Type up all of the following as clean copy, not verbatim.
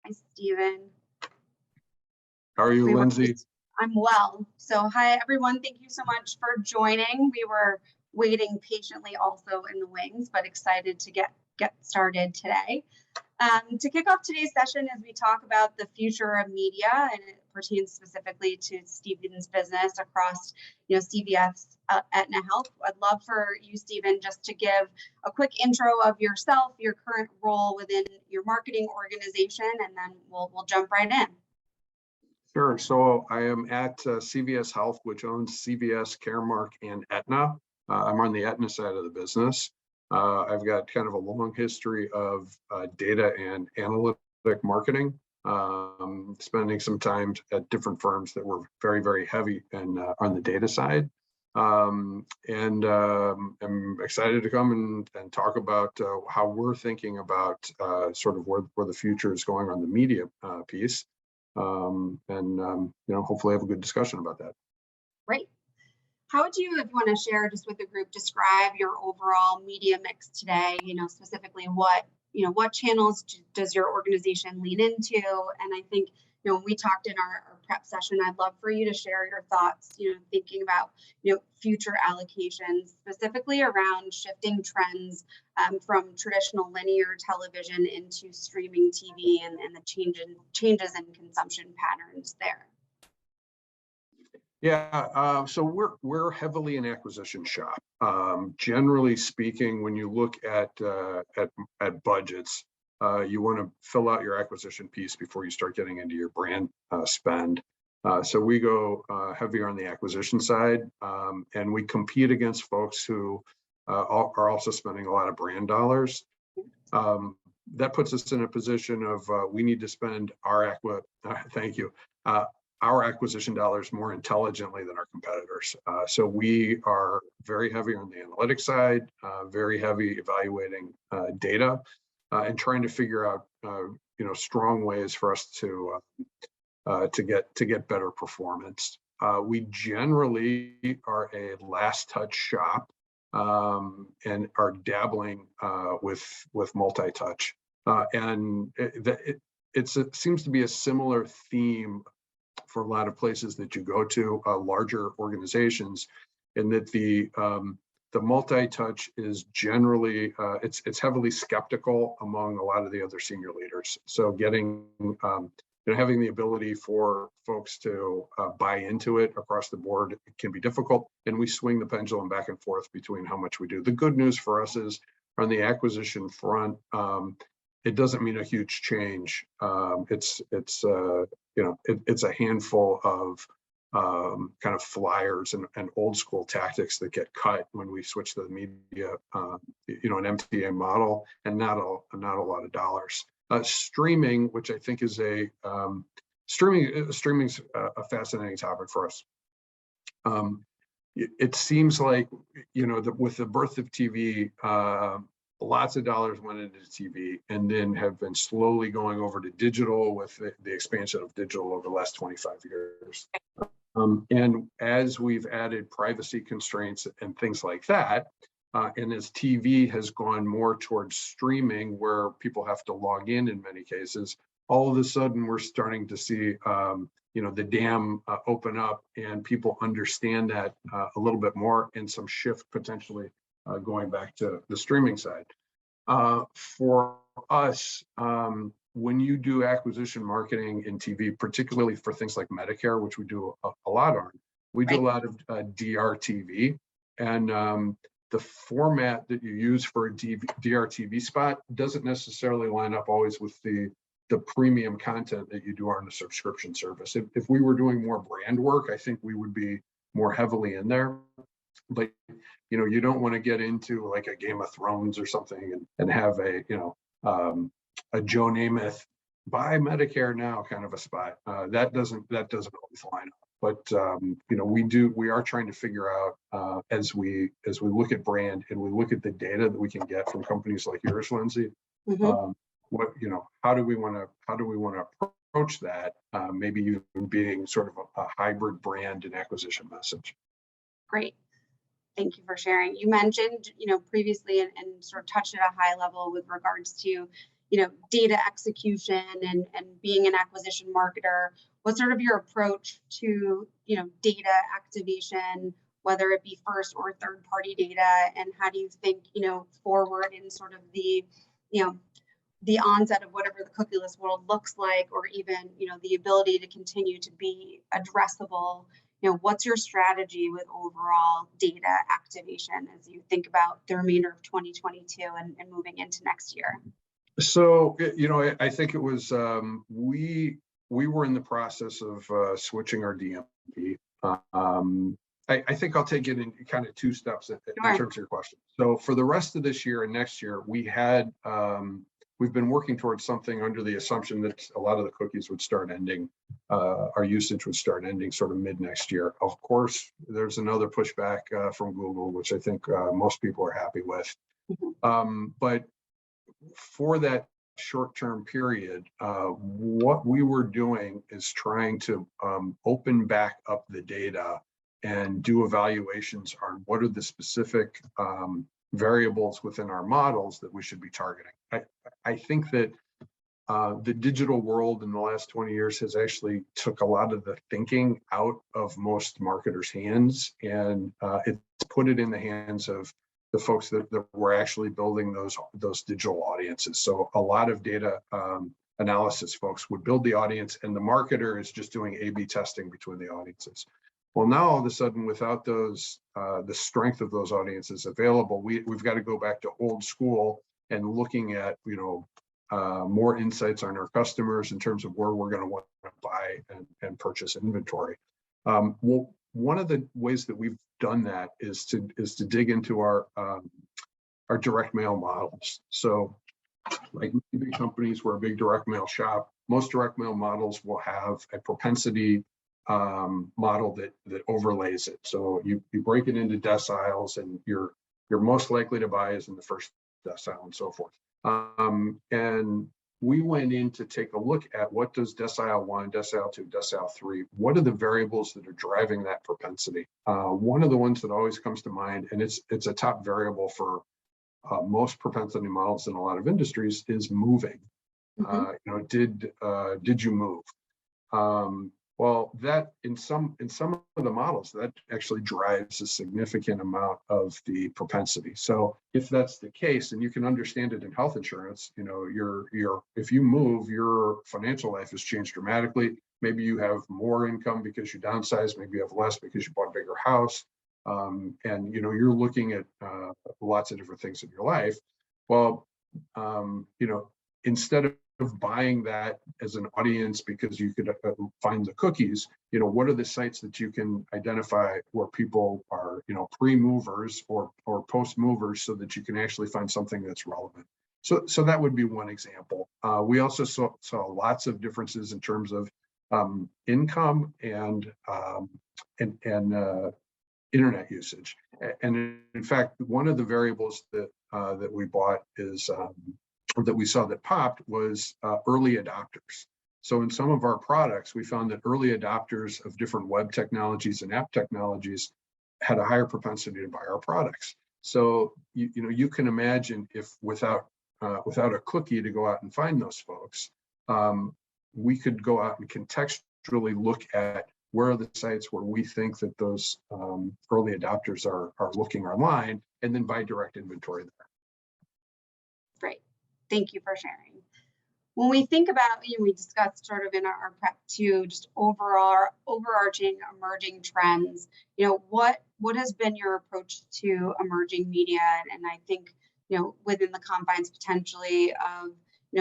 Hi, Stephen. How are you, Lindsay? I'm well. So hi, everyone. Thank you so much for joining. We were waiting patiently also in the wings, but excited to get started today. To kick off today's session as we talk about the future of media, and it pertains specifically to Stephen's business across, CVS Aetna Health. I'd love for you, Stephen, just to give a quick intro of yourself, your current role within your marketing organization, and then we'll jump right in. Sure. So I am at CVS Health, which owns CVS, Caremark, and Aetna. I'm on the Aetna side of the business. I've got kind of a long history of data and analytic marketing, spending some time at different firms that were very, very heavy and on the data side. I'm excited to come and talk about how we're thinking about sort of where the future is going on the media piece. Hopefully have a good discussion about that. Great. How would you, if you want to share just with the group, describe your overall media mix today? Specifically what channels does your organization lean into? And I think, when we talked in our prep session, I'd love for you to share your thoughts, thinking about, future allocations, specifically around shifting trends from traditional linear television into streaming TV and the changes in consumption patterns there. Yeah, so we're heavily an acquisition shop. Generally speaking, when you look at budgets, you want to fill out your acquisition piece before you start getting into your brand spend. So we go heavier on the acquisition side, and we compete against folks who are also spending a lot of brand dollars. That puts us in a position of we need to spend our acquisition dollars more intelligently than our competitors. So we are very heavy on the analytics side, very heavy evaluating data, and trying to figure out strong ways for us to get better performance. We generally are a last touch shop and are dabbling with multi-touch, and it seems to be a similar theme for a lot of places that you go to, larger organizations, in that the multi-touch is generally it's heavily skeptical among a lot of the other senior leaders. So getting having the ability for folks to buy into it across the board can be difficult, and we swing the pendulum back and forth between how much we do. The good news for us is on the acquisition front, it doesn't mean a huge change. It's a handful of kind of flyers and old school tactics that get cut when we switch to the media, an MTA model, and not a lot of dollars. Streaming, which I think is streaming's a fascinating topic for us. It seems like with the birth of TV, lots of dollars went into TV and then have been slowly going over to digital with the expansion of digital over the last 25 years. And as we've added privacy constraints and things like that, and as TV has gone more towards streaming where people have to log in many cases, all of a sudden we're starting to see the dam open up and people understand that a little bit more, and some shift potentially going back to the streaming side. For us, when you do acquisition marketing in TV, particularly for things like Medicare, which we do a lot on, we do a lot of DRTV, and the format that you use for a DRTV spot doesn't necessarily line up always with the premium content that you do on the subscription service. If we were doing more brand work, I think we would be more heavily in there. But you don't want to get into like a Game of Thrones or something and have a Joe Namath buy Medicare now kind of a spot. That doesn't always line up. But we are trying to figure out as we look at brand and we look at the data that we can get from companies like yours, Lindsay. Mm-hmm. How do we want to approach that? Maybe even being sort of a hybrid brand and acquisition message. Great. Thank you for sharing. You mentioned, previously and sort of touched at a high level with regards to, data execution and being an acquisition marketer, what's sort of your approach to, data activation, whether it be first or third party data, and how do you think, forward in sort of the, the onset of whatever the cookieless world looks like, or even, the ability to continue to be addressable? What's your strategy with overall data activation as you think about the remainder of 2022 and moving into next year? So, I think it was, we were in the process of switching our DMP. I think I'll take it in kind of two steps in terms of your question. So for the rest of this year and next year, we've been working towards something under the assumption that a lot of the cookies would start ending, our usage would start ending sort of mid next year. Of course, there's another pushback from Google, which I think most people are happy with. But for that short-term period, what we were doing is trying to open back up the data and do evaluations on what are the specific variables within our models that we should be targeting. I think that the digital world in the last 20 years has actually took a lot of the thinking out of most marketers' hands, and it's put it in the hands of the folks that were actually building those digital audiences. So a lot of data analysis folks would build the audience, and the marketer is just doing A/B testing between the audiences. Well, now all of a sudden, without those, the strength of those audiences available, we've got to go back to old school and looking at, more insights on our customers in terms of where we're going to want to buy and purchase inventory. Well, one of the ways that we've done that is to dig into our direct mail models. So, like big companies, we're a big direct mail shop. Most direct mail models will have a propensity model that overlays it. So you break it into deciles, and you're most likely to buy is in the first decile and so forth. And we went in to take a look at what does decile 1, decile 2, decile 3, what are the variables that are driving that propensity? One of the ones that always comes to mind, and it's a top variable for most propensity models in a lot of industries, is moving. Did you move? Well, that in some of the models, that actually drives a significant amount of the propensity. So if that's the case, and you can understand it in health insurance, if you move, your financial life has changed dramatically. Maybe you have more income because you downsized, maybe you have less because you bought a bigger house. And you're looking at lots of different things in your life. Well, instead of buying that as an audience because you could find the cookies, what are the sites that you can identify where people are, pre-movers or post-movers, so that you can actually find something that's relevant. So that would be one example. We also saw lots of differences in terms of income and internet usage. And in fact, one of the variables that we bought is or that we saw that popped was early adopters. So in some of our products, we found that early adopters of different web technologies and app technologies had a higher propensity to buy our products. So you can imagine if without a cookie to go out and find those folks, we could go out and contextually look at where are the sites where we think that those early adopters are looking online, and then buy direct inventory there. Great. Thank you for sharing. When we think about, we discussed sort of in our prep too, just overarching emerging trends, what has been your approach to emerging media? And I think, within the confines potentially of,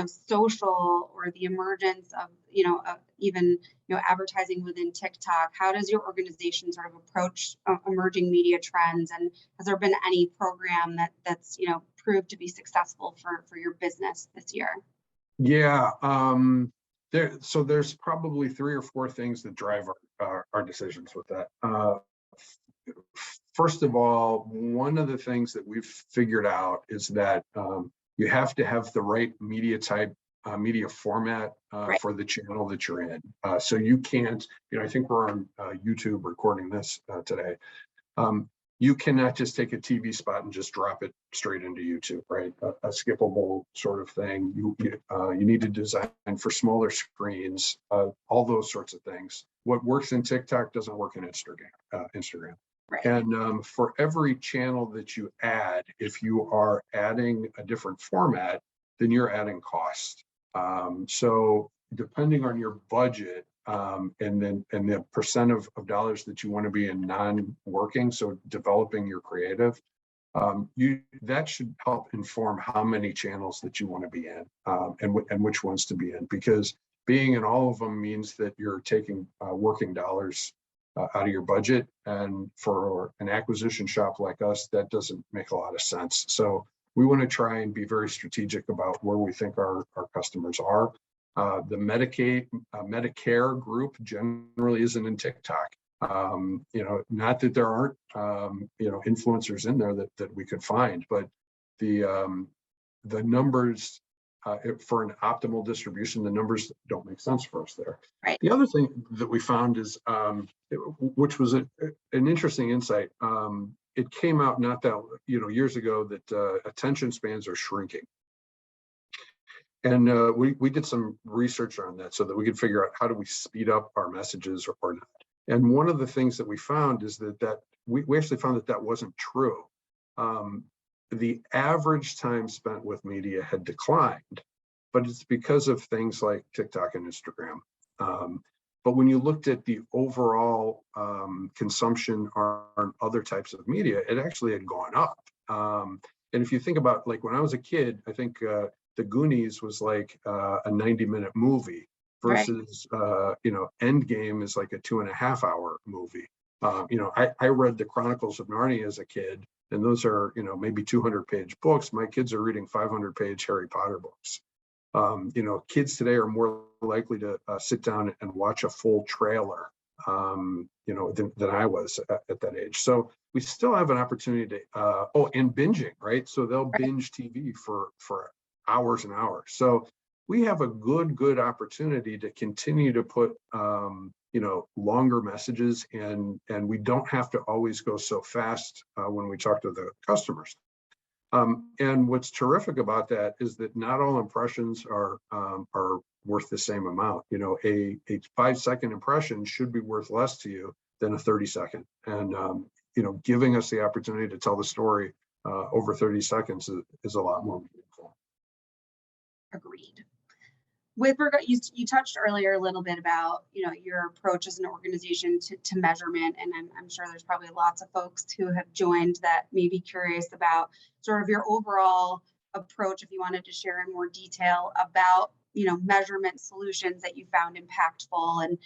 social, or the emergence of, even, advertising within TikTok, how does your organization sort of approach emerging media trends? And has there been any program that's, proved to be successful for your business this year? Yeah, there's probably 3 or 4 things that drive our decisions with that. First of all, one of the things that we've figured out is that you have to have the right media type, media format for the channel that you're in. So you can't, I think we're on YouTube recording this today. you cannot just take a TV spot and just drop it straight into YouTube, right? A skippable sort of thing. You need to design for smaller screens, all those sorts of things. What works in TikTok doesn't work in Instagram. Right. And for every channel that you add, if you are adding a different format, then you're adding cost. So depending on your budget, and the percent of dollars that you want to be in non-working, so developing your creative, that should help inform how many channels that you want to be in, and which ones to be in, because being in all of them means that you're taking working dollars out of your budget, and for an acquisition shop like us, that doesn't make a lot of sense. So we want to try and be very strategic about where we think our customers are. The Medicare group generally isn't in TikTok. Not that there aren't, influencers in there that we could find, but the numbers for an optimal distribution, the numbers don't make sense for us there. Right. The other thing that we found is, which was an interesting insight. It came out not that years ago that attention spans are shrinking. And we did some research on that so that we could figure out how do we speed up our messages or not. And one of the things that we found is that we actually found that wasn't true. The average time spent with media had declined, but it's because of things like TikTok and Instagram. But when you looked at the overall consumption on other types of media, it actually had gone up. And if you think about, like, when I was a kid, I think The Goonies was like a 90-minute movie versus, Endgame is like a 2.5-hour movie. I read the Chronicles of Narnia as a kid, and those are, maybe 200-page books. My kids are reading 500-page Harry Potter books. Kids today are more likely to sit down and watch a full trailer, than I was at that age. So we still have an opportunity to, and binging, right? So they'll binge TV for hours and hours. So we have a good opportunity to continue to put, longer messages, and we don't have to always go so fast when we talk to the customers. And what's terrific about that is that not all impressions are worth the same amount. A 5-second impression should be worth less to you than a 30-second. And giving us the opportunity to tell the story over 30 seconds is a lot more meaningful. Agreed. With regard, you touched earlier a little bit about your approach as an organization to measurement, and I'm sure there's probably lots of folks who have joined that may be curious about sort of your overall approach, if you wanted to share in more detail about measurement solutions that you found impactful, and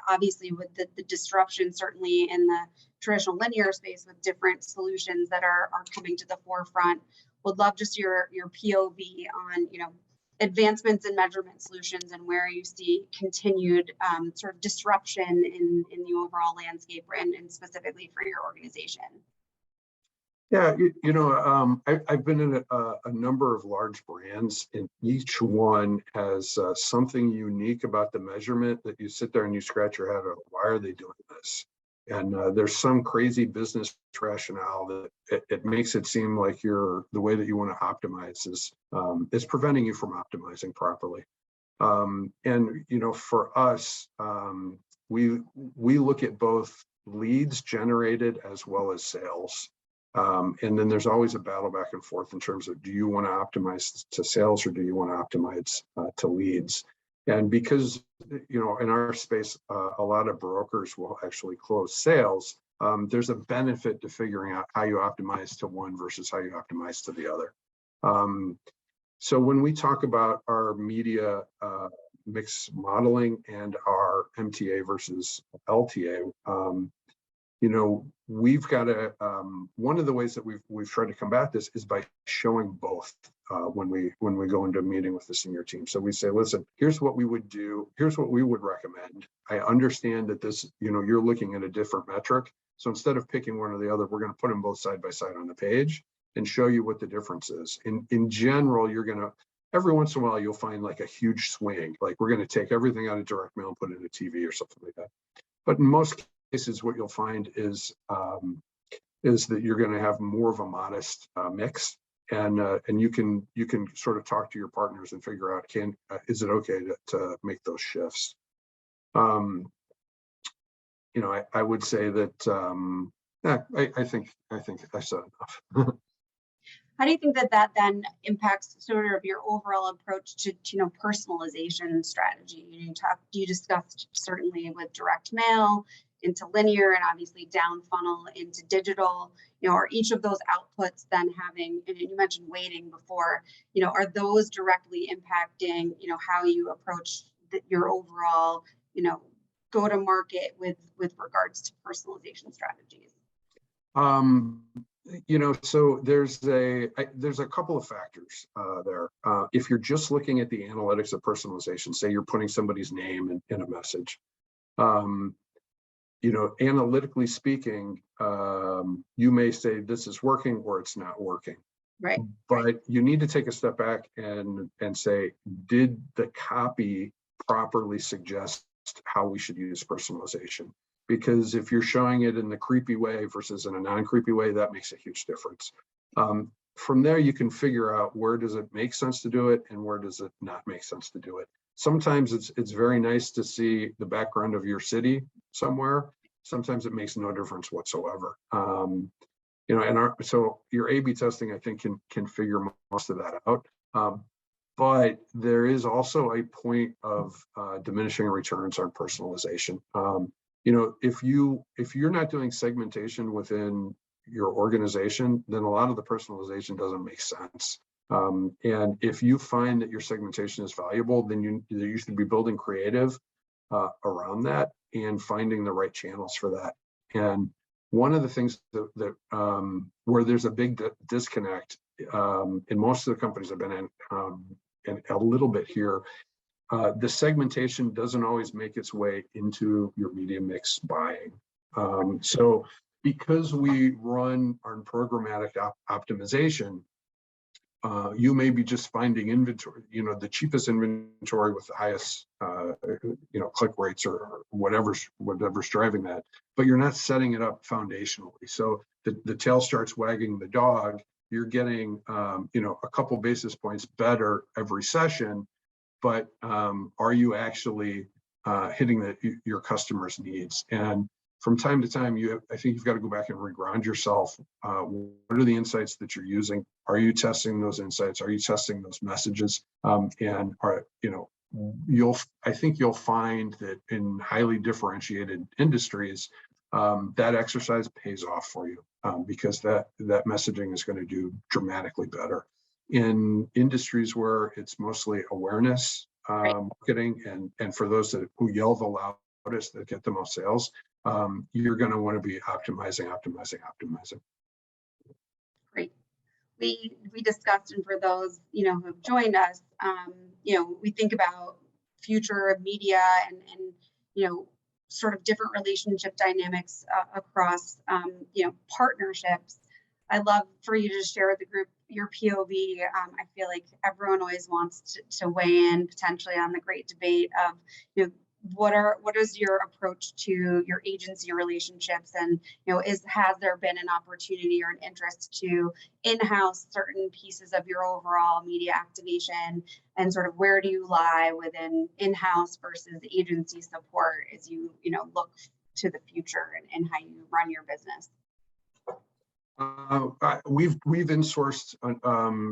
obviously with the disruption certainly in the traditional linear space with different solutions that are coming to the forefront. Would love just your POV on advancements in measurement solutions and where you see continued sort of disruption in the overall landscape and specifically for your organization. Yeah, I've been in a number of large brands, and each one has something unique about the measurement that you sit there and you scratch your head, why are they doing this? And there's some crazy business rationale that it makes it seem like the way that you want to optimize is preventing you from optimizing properly. And for us, we look at both leads generated as well as sales. And then there's always a battle back and forth in terms of, do you want to optimize to sales or do you want to optimize to leads? And because, in our space, a lot of brokers will actually close sales, there's a benefit to figuring out how you optimize to one versus how you optimize to the other. So when we talk about our media mix modeling and our MTA versus LTA, we've got to, one of the ways that we've tried to combat this is by showing both when we go into a meeting with the senior team. So we say, listen, here's what we would do. Here's what we would recommend. I understand that this, you're looking at a different metric. So instead of picking one or the other, we're going to put them both side by side on the page and show you what the difference is. In general, every once in a while, you'll find like a huge swing. Like we're going to take everything out of direct mail and put it into TV or something like that. But in most cases, what you'll find is is that you're going to have more of a modest mix, and you can sort of talk to your partners and figure out is it okay to make those shifts. I would say that I think I said enough. How do you think that then impacts sort of your overall approach to personalization strategy? You discussed certainly with direct mail into linear and obviously down funnel into digital. Are each of those outputs then having, and you mentioned waiting before, are those directly impacting how you approach your overall go to market with regards to personalization strategies? So there's a couple of factors there. If you're just looking at the analytics of personalization, say you're putting somebody's name in a message, analytically speaking, you may say this is working or it's not working. Right. But you need to take a step back and say, did the copy properly suggest how we should use personalization? Because if you're showing it in the creepy way versus in a non-creepy way, that makes a huge difference. From there, you can figure out where does it make sense to do it and where does it not make sense to do it. Sometimes it's very nice to see the background of your city somewhere. Sometimes it makes no difference whatsoever. So your A/B testing, I think, can figure most of that out. But there is also a point of diminishing returns on personalization. If you're not doing segmentation within your organization, then a lot of the personalization doesn't make sense. And if you find that your segmentation is valuable, then you should be building creative around that and finding the right channels for that. And one of the things that where there's a big disconnect in most of the companies I've been in, and a little bit here, the segmentation doesn't always make its way into your media mix buying. So because we run our programmatic optimization, you may be just finding inventory, the cheapest inventory with the highest, click rates or whatever's driving that, but you're not setting it up foundationally. So the tail starts wagging the dog. You're getting, a couple basis points better every session, but are you actually hitting your customers' needs? And from time to time, I think you've got to go back and reground yourself. What are the insights that you're using? Are you testing those insights? Are you testing those messages? And I think you'll find that in highly differentiated industries, that exercise pays off for you because that messaging is going to do dramatically better. In industries where it's mostly awareness marketing, and for those who yell the loudest that get the most sales, you're going to want to be optimizing. Great. We discussed, and for those who have joined us, we think about future of media and sort of different relationship dynamics across partnerships. I'd love for you to share with the group your POV. I feel like everyone always wants to weigh in potentially on the great debate of what is your approach to your agency relationships, and has there been an opportunity or an interest to in-house certain pieces of your overall media activation, and sort of where do you lie within in-house versus agency support as you look to the future and how you run your business? We've insourced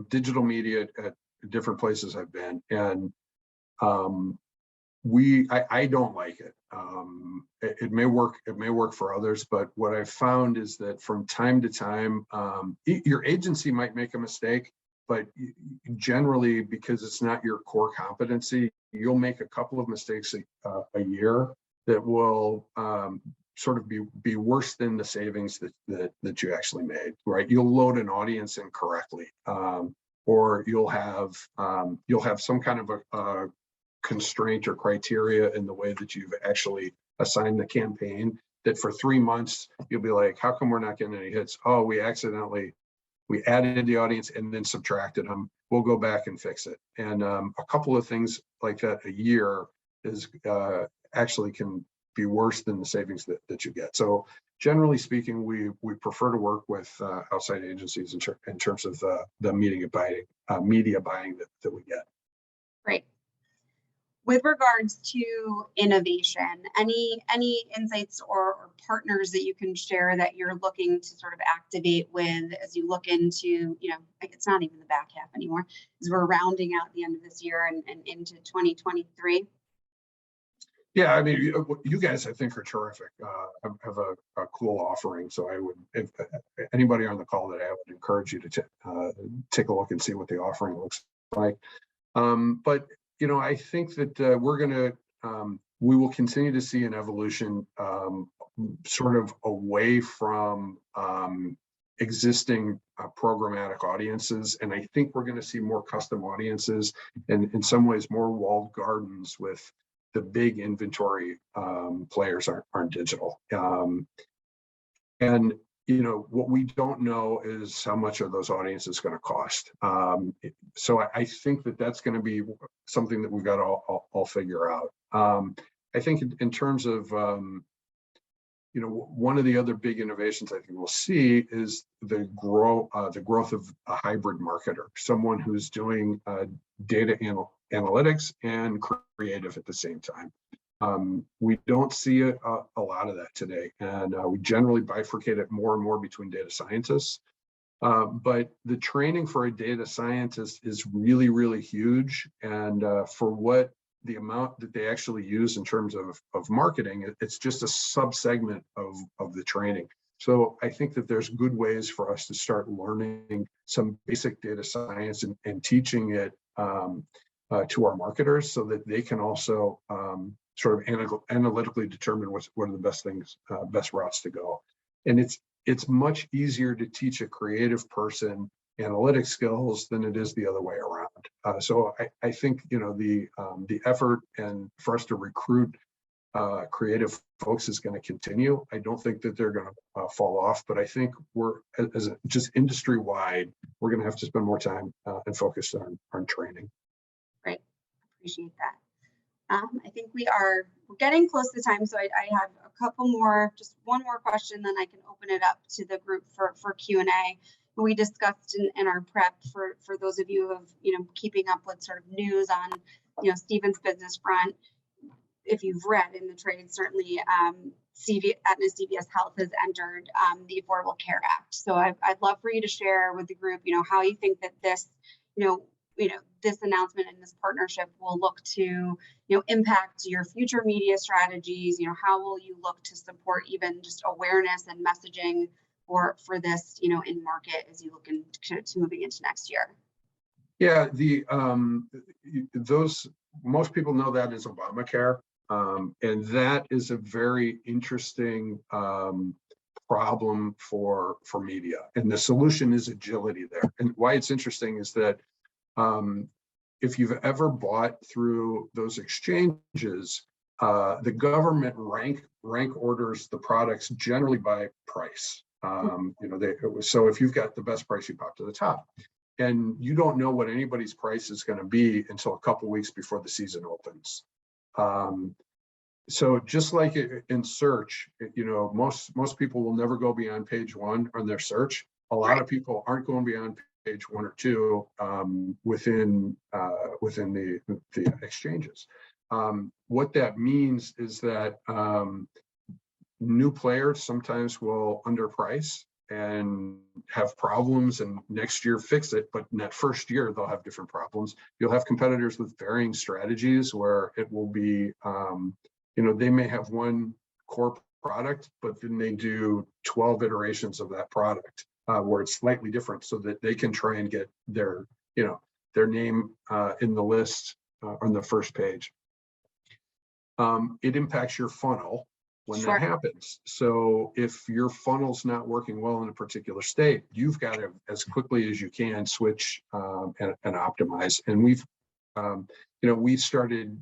digital media at different places I've been, and I don't like it. It may work for others, but what I've found is that from time to time, your agency might make a mistake, but generally, because it's not your core competency, you'll make a couple of mistakes a year that will sort of be worse than the savings that you actually made, right? You'll load an audience incorrectly, or you'll have some kind of a constraint or criteria in the way that you've actually assigned the campaign, that for 3 months you'll be like, how come we're not getting any hits? Oh, we added the audience and then subtracted them. We'll go back and fix it. And a couple of things like that a year is actually can be worse than the savings that you get. So generally speaking, we prefer to work with outside agencies in terms of the media buying that we get. Great. With regards to innovation, any insights or partners that you can share that you're looking to sort of activate with as you look into, like it's not even the back half anymore, as we're rounding out the end of this year and into 2023? Yeah, I mean, you guys, I think, are terrific. Have a cool offering. So I would, if anybody on the call today, I would encourage you to take a look and see what the offering looks like. But I think that we will continue to see an evolution sort of away from existing programmatic audiences. And I think we're going to see more custom audiences and in some ways more walled gardens with the big inventory players aren't digital. And what we don't know is how much are those audiences going to cost. So I think that's going to be something that we've got to all figure out. I think in terms of one of the other big innovations I think we'll see is the growth of a hybrid marketer, someone who's doing data analytics and creative at the same time. We don't see a lot of that today, and we generally bifurcate it more and more between data scientists. But the training for a data scientist is really, really huge, and for the amount that they actually use in terms of marketing, it's just a subsegment of the training. So I think that there's good ways for us to start learning some basic data science and teaching it to our marketers so that they can also sort of analytically determine what are the best things, best routes to go. And it's much easier to teach a creative person analytic skills than it is the other way around. So I think the effort and for us to recruit creative folks is going to continue. I don't think that they're going to fall off, but I think just industry wide, we're going to have to spend more time and focus on training. Great, appreciate that. I think we're getting close to time, so I have a couple more, just one more question, then I can open it up to the group for Q&A. We discussed in our prep for those of you who have keeping up with sort of news on Stephen's business front. If you've read in the trade, certainly Aetna CVS Health has entered the Affordable Care Act. So I'd love for you to share with the group, how you think that this, this announcement and this partnership will look to, impact your future media strategies. How will you look to support even just awareness and messaging for this, in market as you look into moving into next year? Yeah, most people know that as Obamacare, and that is a very interesting problem for media. And the solution is agility there. And why it's interesting is that if you've ever bought through those exchanges, the government rank orders the products generally by price. So if you've got the best price, you pop to the top, and you don't know what anybody's price is going to be until a couple weeks before the season opens. So just like in search, most people will never go beyond page 1 on their search. A lot of people aren't going beyond page 1 or 2 within the exchanges. What that means is that new players sometimes will underprice and have problems, and next year fix it, but in that first year they'll have different problems. You'll have competitors with varying strategies where it will be, they may have one core product, but then they do 12 iterations of that product where it's slightly different so that they can try and get their name in the list on the first page. It impacts your funnel when that happens. So if your funnel's not working well in a particular state, you've got to, as quickly as you can, switch and optimize. And we've started,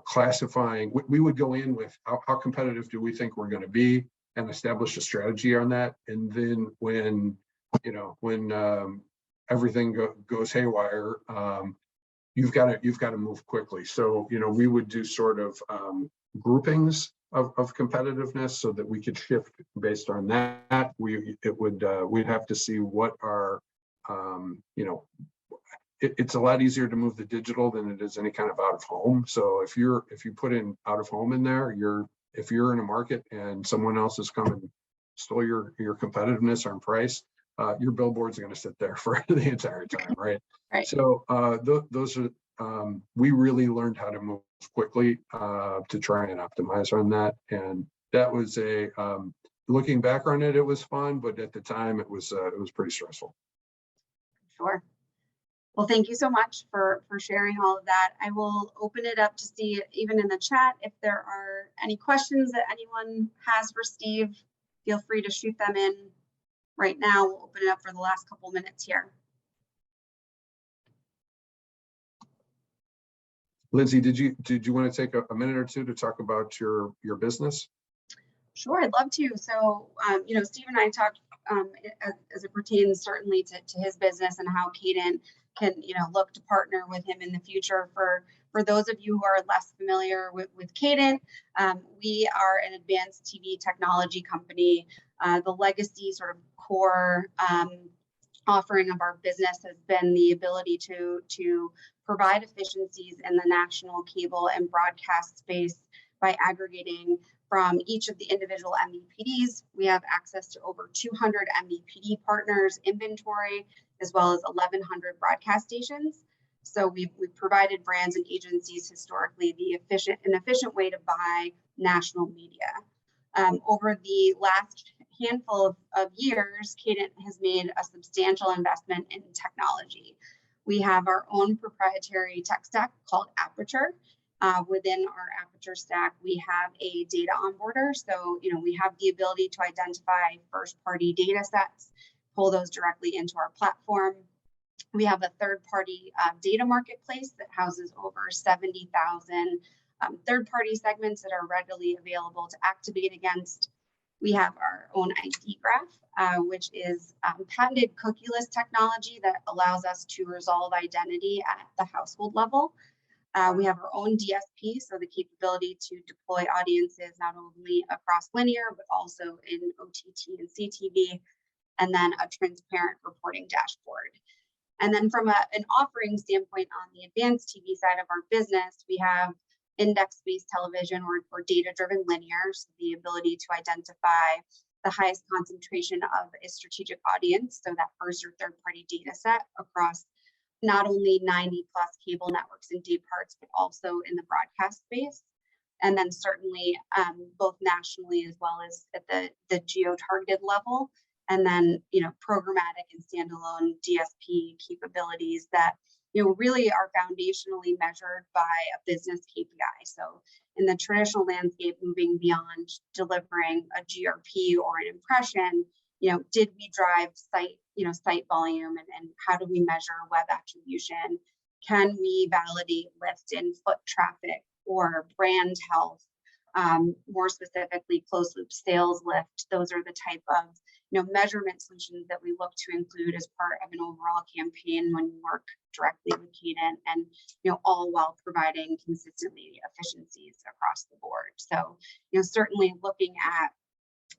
classifying. We would go in with how competitive do we think we're going to be, and establish a strategy on that. And then when everything goes haywire, you've got to move quickly. So we would do sort of groupings of competitiveness so that we could shift based on that. We'd have to see what our, it's a lot easier to move the digital than it is any kind of out of home. So if you put in out of home in there, if you're in a market and someone else has come and stole your competitiveness on price, your billboards are going to sit there for the entire time, right? Right. So those are, we really learned how to move quickly to try and optimize on that. And that was looking back on it, it was fun, but at the time it was pretty stressful. Sure. Well, thank you so much for sharing all of that. I will open it up to see, even in the chat, if there are any questions that anyone has for Steve. Feel free to shoot them in right now. We'll open it up for the last couple minutes here. Lindsay, did you want to take a minute or two to talk about your business? Sure, I'd love to. So, Steve and I talked as it pertains certainly to his business and how Cadent can, look to partner with him in the future. For those of you who are less familiar with Cadent, we are an advanced TV technology company. The legacy sort of core offering of our business has been the ability to provide efficiencies in the national cable and broadcast space by aggregating from each of the individual MVPDs. We have access to over 200 MVPD partners inventory, as well as 1,100 broadcast stations. So we've provided brands and agencies historically an efficient way to buy national media. Over the last handful of years, Cadent has made a substantial investment in technology. We have our own proprietary tech stack called Aperture. Within our Aperture stack, we have a data onboarder. So, we have the ability to identify first-party data sets, pull those directly into our platform. We have a third-party data marketplace that houses over 70,000 third-party segments that are readily available to activate against. We have our own ID graph, which is patented cookieless technology that allows us to resolve identity at the household level. We have our own DSP, so the capability to deploy audiences not only across linear, but also in OTT and CTV, and then a transparent reporting dashboard. And then from an offering standpoint on the advanced TV side of our business, we have index-based television or data-driven linear, so the ability to identify the highest concentration of a strategic audience, so that first or third-party data set across not only 90 plus cable networks and day parts, but also in the broadcast space. And then certainly both nationally as well as at the geo-targeted level. And then, programmatic and standalone DSP capabilities that, really are foundationally measured by a business KPI. So in the traditional landscape, moving beyond delivering a GRP or an impression, did we drive site volume and how do we measure web attribution? Can we validate lift in foot traffic or brand health? More specifically, closed loop sales lift. Those are the type of measurement solutions that we look to include as part of an overall campaign when we work directly with Cadent, and all while providing consistently efficiencies across the board. So certainly looking at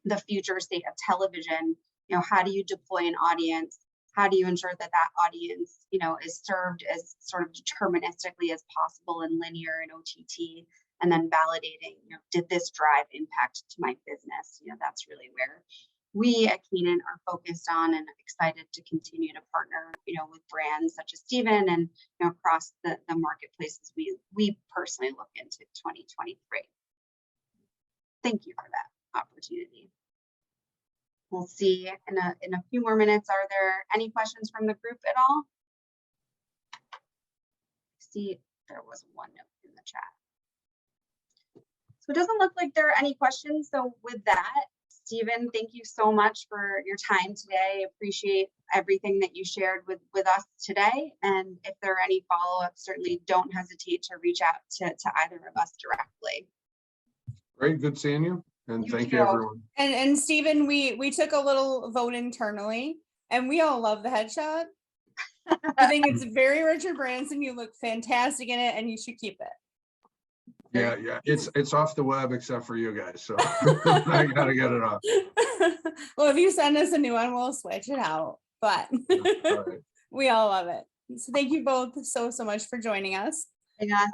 the future state of television, how do you deploy an audience? How do you ensure that audience is served as sort of deterministically as possible in linear and OTT? And then validating, did this drive impact to my business? That's really where we at Cadent are focused on and excited to continue to partner, with brands such as Steven and across the marketplaces we personally look into 2023. Thank you for that opportunity. We'll see in a few more minutes. Are there any questions from the group at all? See, there was one note in the chat. So it doesn't look like there are any questions. So with that, Steven, thank you so much for your time today. Appreciate everything that you shared with us today. And if there are any follow-ups, certainly don't hesitate to reach out to either of us directly. Great, good seeing you. And thank you, everyone. And Steven, we took a little vote internally, and we all love the headshot. I think it's very Richard Branson. You look fantastic in it, and you should keep it. Yeah, it's off the web except for you guys, so I gotta get it off. Well, if you send us a new one, we'll switch it out. But All right. we all love it. So thank you both so much for joining us. Yeah.